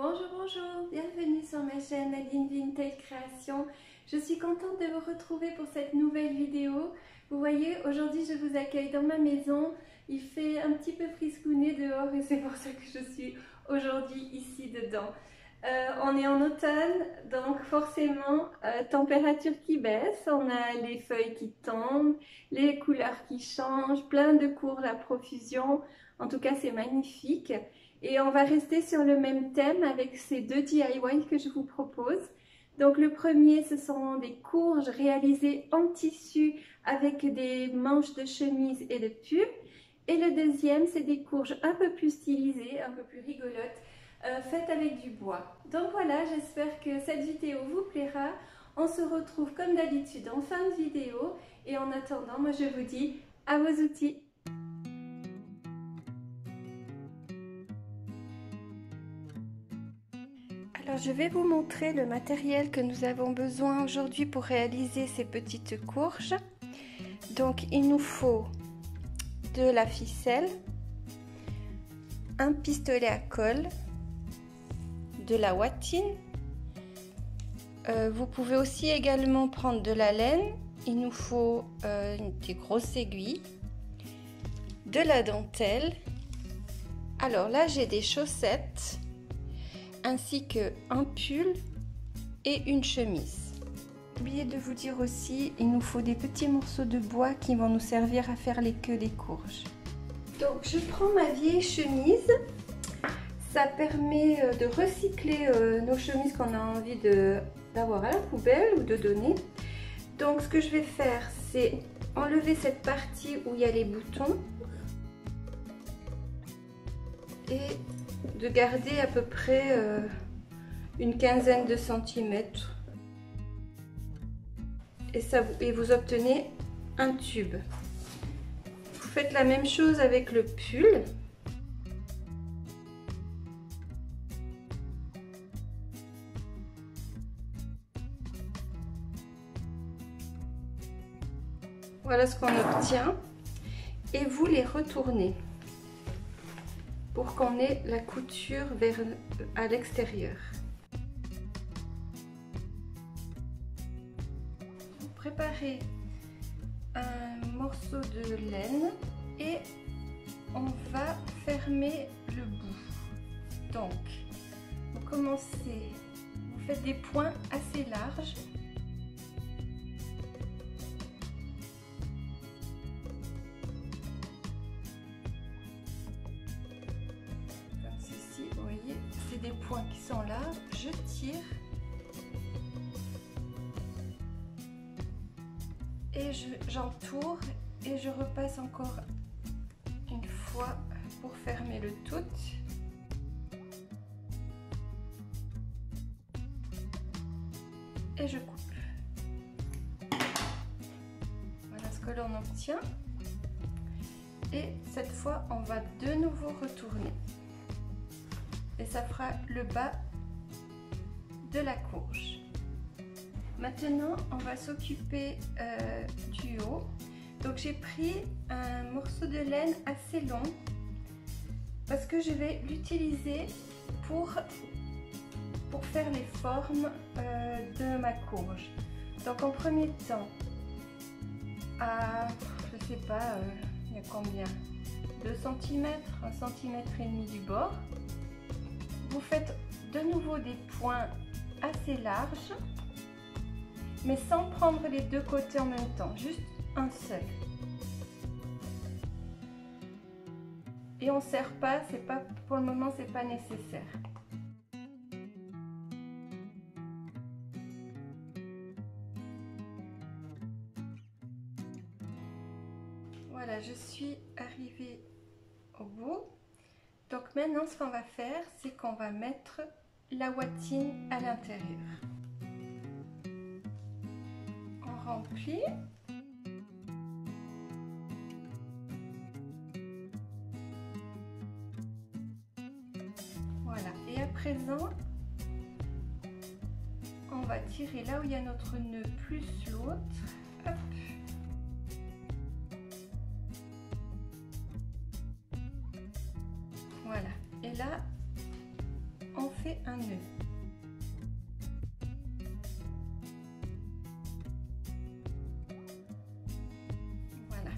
Bonjour, bonjour, bienvenue sur ma chaîne Aline Vintage Création. Je suis contente de vous retrouver pour cette nouvelle vidéo. Vous voyez, aujourd'hui je vous accueille dans ma maison. Il fait un petit peu friscouné dehors et c'est pour ça que je suis aujourd'hui ici dedans. On est en automne, donc forcément, température qui baisse, on a les feuilles qui tombent, les couleurs qui changent, plein de couleurs à profusion. En tout cas, c'est magnifique. Et on va rester sur le même thème avec ces deux DIY que je vous propose. Donc le premier, ce sont des courges réalisées en tissu avec des manches de chemise et de pull. Et le deuxième, c'est des courges un peu plus stylisées, un peu plus rigolotes, faites avec du bois. Donc voilà, j'espère que cette vidéo vous plaira. On se retrouve comme d'habitude en fin de vidéo. Et en attendant, moi je vous dis à vos outils. Alors je vais vous montrer le matériel que nous avons besoin aujourd'hui pour réaliser ces petites courges. Donc il nous faut de la ficelle, un pistolet à colle, de la ouatine. Vous pouvez aussi également prendre de la laine. Il nous faut des grosses aiguilles, de la dentelle. Alors là j'ai des chaussettes, ainsi qu'un pull et une chemise. Oubliez de vous dire aussi, il nous faut des petits morceaux de bois qui vont nous servir à faire les queues des courges. Donc je prends ma vieille chemise, ça permet de recycler nos chemises qu'on a envie d'avoir à la poubelle ou de donner. Donc ce que je vais faire, c'est enlever cette partie où il y a les boutons et de garder à peu près une quinzaine de centimètres et vous obtenez un tube. Vous faites la même chose avec le pull. Voilà ce qu'on obtient et vous les retournez pour qu'on ait la couture à l'extérieur. Vous préparez un morceau de laine et on va fermer le bout. Donc, vous commencez, vous faites des points assez larges. Vous voyez, c'est des points qui sont là, je tire et j'entoure et je repasse encore une fois pour fermer le tout. Et je coupe. Voilà ce que l'on obtient. Et cette fois, on va de nouveau retourner. Et ça fera le bas de la courge. Maintenant, on va s'occuper du haut. Donc j'ai pris un morceau de laine assez long parce que je vais l'utiliser pour faire les formes de ma courge. Donc en premier temps, à, je sais pas, il y a combien, 2 cm, 1,5 cm du bord. Vous faites de nouveau des points assez larges, mais sans prendre les deux côtés en même temps, juste un seul. Et on ne serre pas, pour le moment, c'est pas nécessaire. Voilà, je suis arrivée au bout. Donc maintenant, ce qu'on va faire, c'est qu'on va mettre la ouatine à l'intérieur. On remplit. Voilà. Et à présent, on va tirer là où il y a notre nœud plus l'autre. Hop. Voilà. Et là, on fait fait un nœud. Voilà.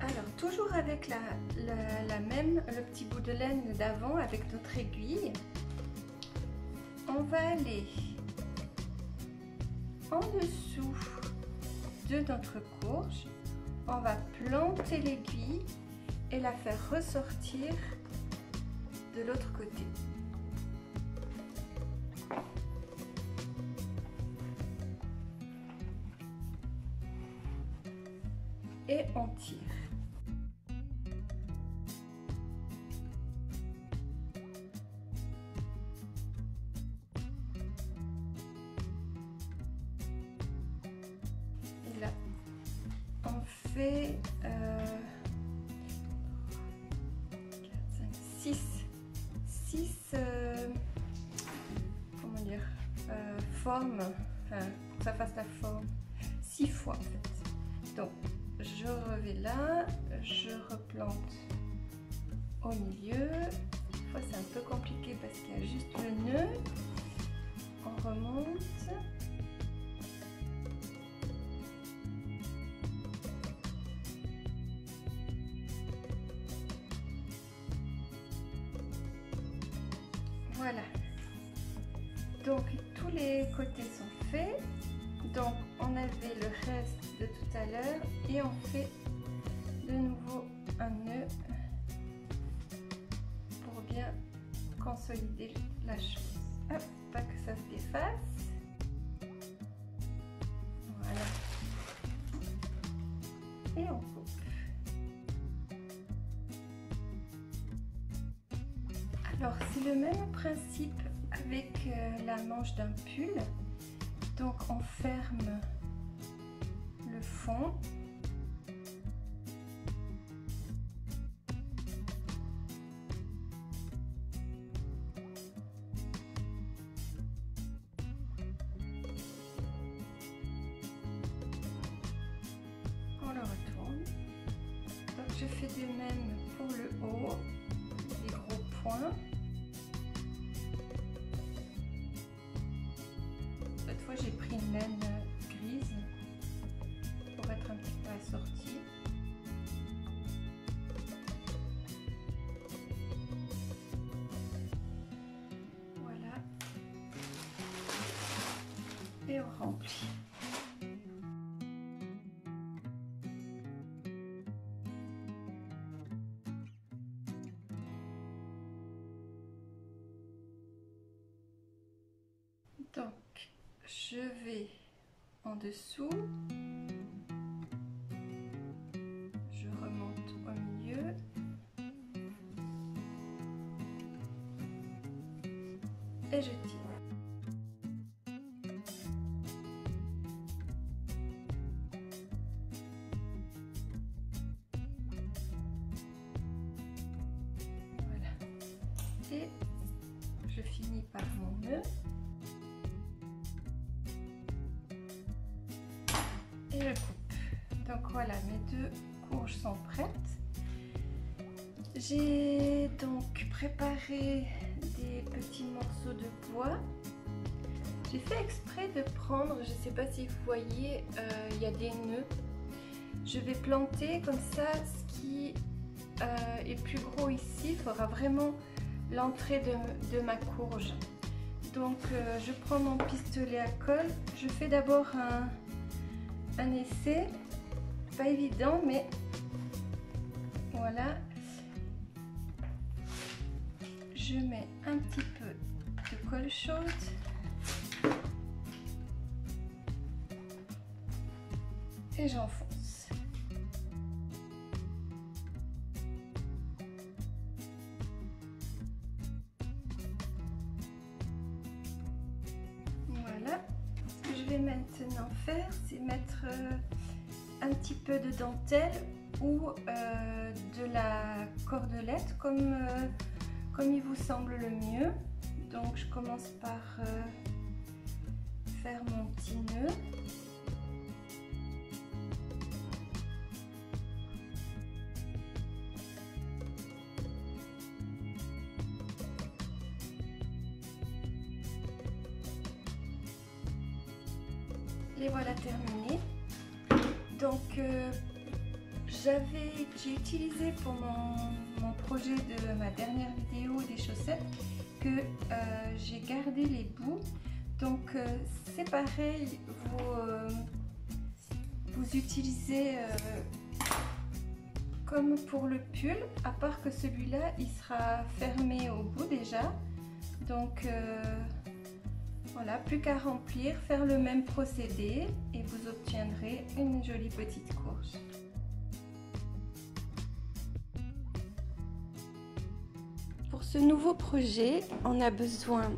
Alors toujours avec le petit bout de laine d'avant avec notre aiguille, on va aller en dessous de notre courge, on va planter l'aiguille et la faire ressortir de l'autre côté. Et on tire. Et là, on fait 6 comment dire, formes, enfin, pour que ça fasse la forme 6 fois en fait. Donc je reviens là, je replante au milieu. Des fois c'est un peu compliqué parce qu'il y a juste le nœud. On remonte. Voilà. Donc tous les côtés sont faits. Donc on avait le reste de tout à l'heure et on fait de nouveau un nœud pour bien consolider la chose. Hop, pas que ça se défasse. Voilà. Et on coupe. Alors c'est le même principe avec la manche d'un pull. Donc on ferme le fond. On le retourne. Donc je fais de même pour le haut, les gros points. Cette fois j'ai pris une laine grise pour être un petit peu assortie. Voilà. Et on remplit. Donc, je vais en dessous, je remonte au milieu, et je tire. Voilà. Et je finis par mon nœud. Et je coupe. Donc voilà, mes 2 courges sont prêtes. J'ai donc préparé des petits morceaux de bois. J'ai fait exprès de prendre, je ne sais pas si vous voyez, il y a des nœuds. Je vais planter comme ça, ce qui est plus gros ici, fera vraiment l'entrée de ma courge. Donc je prends mon pistolet à colle, je fais d'abord un essai, pas évident, mais voilà. Je mets un petit peu de colle chaude et j'enfonce. Voilà. Ce que je vais maintenant faire, c'est mettre un petit peu de dentelle ou de la cordelette comme il vous semble le mieux. Donc je commence par faire mon petit nœud. Les voilà terminés. Donc j'ai utilisé pour mon projet de ma dernière vidéo des chaussettes que j'ai gardé les bouts. Donc c'est pareil, vous utilisez comme pour le pull, à part que celui-là il sera fermé au bout déjà. Donc voilà, plus qu'à remplir, faire le même procédé et vous obtiendrez une jolie petite courge. Pour ce nouveau projet, on a besoin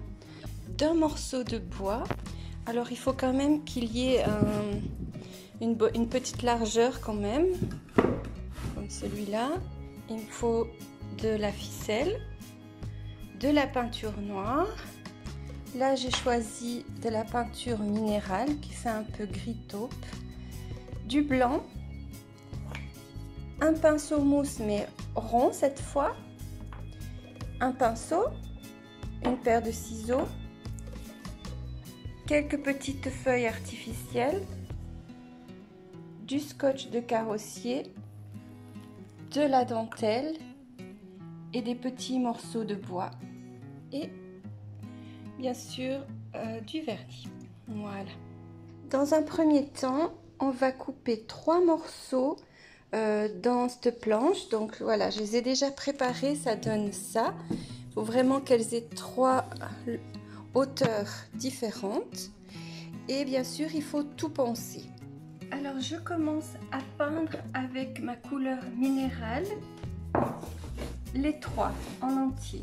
d'un morceau de bois. Alors il faut quand même qu'il y ait une petite largeur quand même, comme celui-là. Il me faut de la ficelle, de la peinture noire. Là j'ai choisi de la peinture minérale qui fait un peu gris taupe, du blanc, un pinceau mousse mais rond cette fois, un pinceau, une paire de ciseaux, quelques petites feuilles artificielles, du scotch de carrossier, de la dentelle et des petits morceaux de bois et bien sûr du vernis. Voilà. Dans un premier temps, on va couper 3 morceaux dans cette planche. Donc voilà, je les ai déjà préparés, ça donne ça. Il faut vraiment qu'elles aient 3 hauteurs différentes. Et bien sûr, il faut tout poncer. Alors je commence à peindre avec ma couleur minérale, les 3 en entier.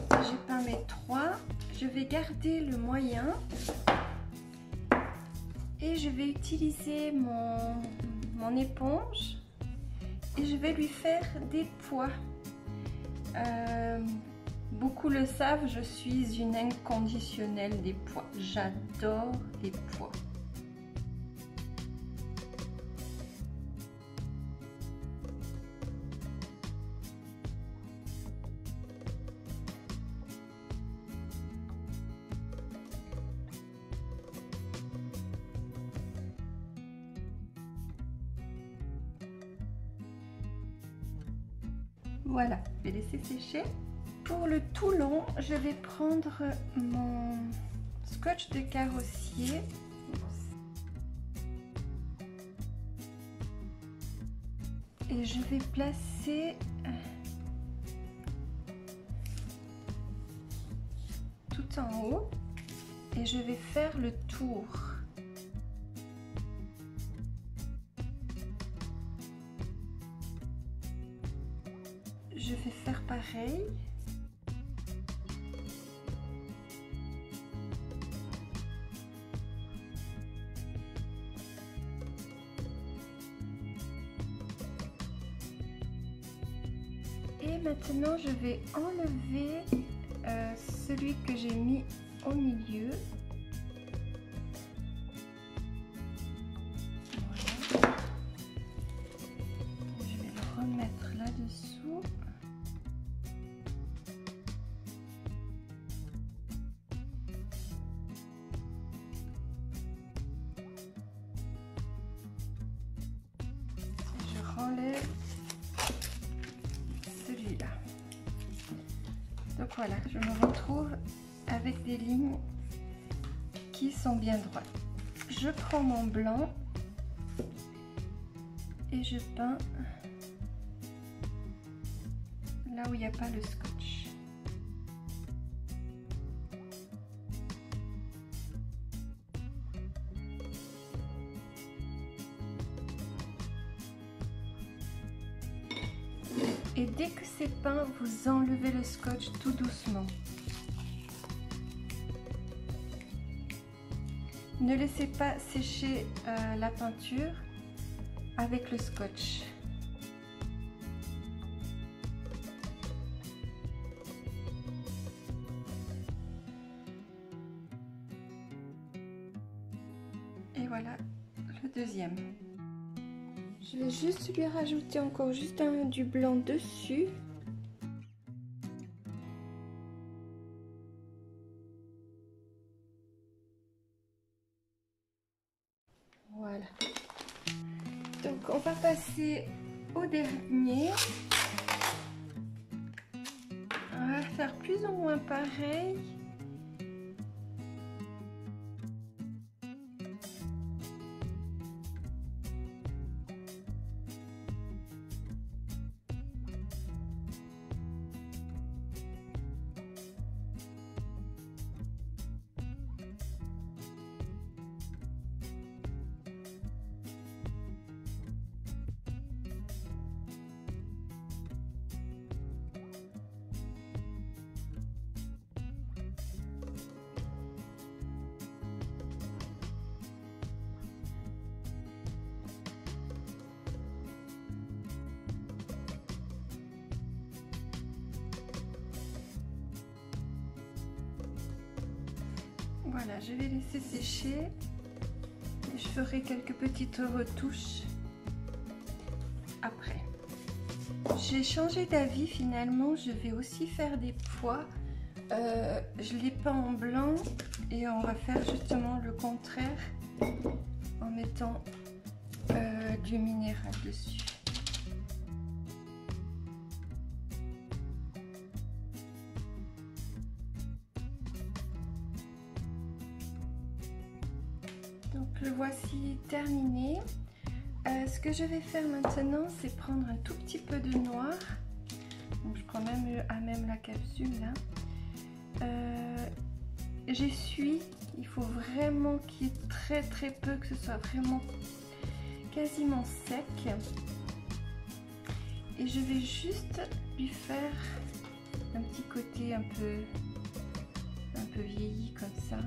J'ai peint mes 3, je vais garder le moyen et je vais utiliser mon éponge et je vais lui faire des pois. Beaucoup le savent, je suis une inconditionnelle des pois. J'adore les pois. Voilà, je vais laisser sécher. Pour le tout long, je vais prendre mon scotch de carrossier. Et je vais placer tout en haut et je vais faire le tour. Je vais faire pareil. Et maintenant, je vais enlever celui que j'ai mis au milieu. Voilà. Je vais le remettre là-dessous. Je renlève celui-là. Donc voilà, je me retrouve avec des lignes qui sont bien droites. Je prends mon blanc et je peins là où il n'y a pas le scotch. Et dès que c'est peint, vous enlevez le scotch tout doucement. Ne laissez pas sécher la peinture avec le scotch. Et voilà le deuxième. Je vais juste lui rajouter encore juste du blanc dessus. Voilà. Donc on va passer au dernier. On va faire plus ou moins pareil. Voilà, je vais laisser sécher et je ferai quelques petites retouches après. J'ai changé d'avis finalement, je vais aussi faire des pois. Je les peins en blanc et on va faire justement le contraire en mettant du minéral dessus. Donc le voici terminé. Ce que je vais faire maintenant, c'est prendre un tout petit peu de noir. Donc je prends même la capsule là. J'essuie. Il faut vraiment qu'il y ait très peu, que ce soit vraiment quasiment sec. Et je vais juste lui faire un petit côté un peu vieilli comme ça.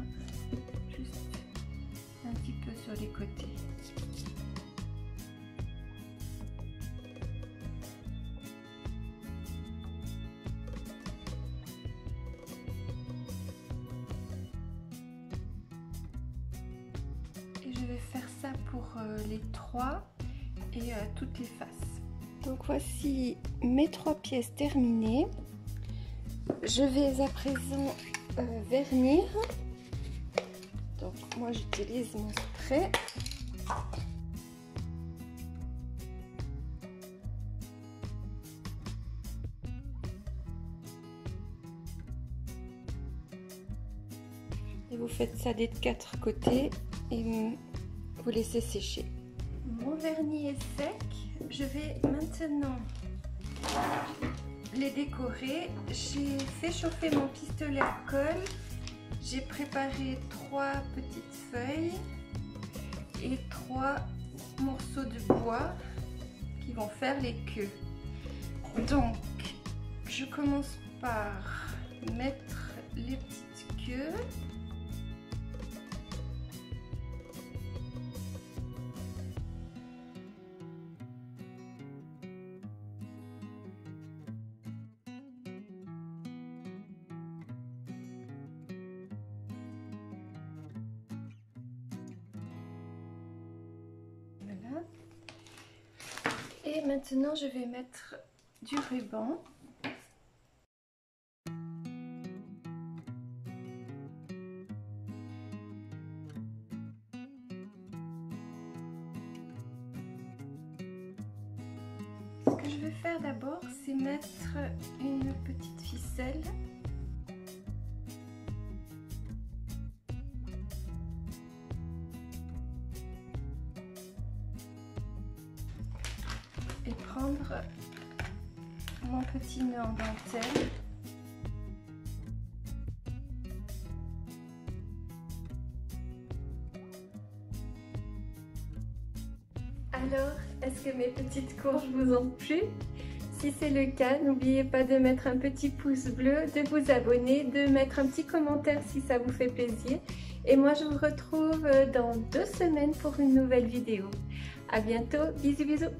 Juste un petit peu sur les côtés. Et je vais faire ça pour les trois et toutes les faces. Donc voici mes 3 pièces terminées. Je vais à présent vernir. Donc moi j'utilise mon spray. Et vous faites ça des 4 côtés et vous laissez sécher. Mon vernis est sec. Je vais maintenant les décorer. J'ai fait chauffer mon pistolet à colle. J'ai préparé 3 petites feuilles et 3 morceaux de bois qui vont faire les queues. Donc, je commence par mettre les petites queues. Et maintenant, je vais mettre du ruban. Ce que je vais faire d'abord, c'est mettre une petite ficelle. Et prendre mon petit nœud en dentelle. Alors, est-ce que mes petites courges vous ont plu? Si c'est le cas, n'oubliez pas de mettre un petit pouce bleu, de vous abonner, de mettre un petit commentaire si ça vous fait plaisir. Et moi, je vous retrouve dans 2 semaines pour une nouvelle vidéo. À bientôt, bisous bisous.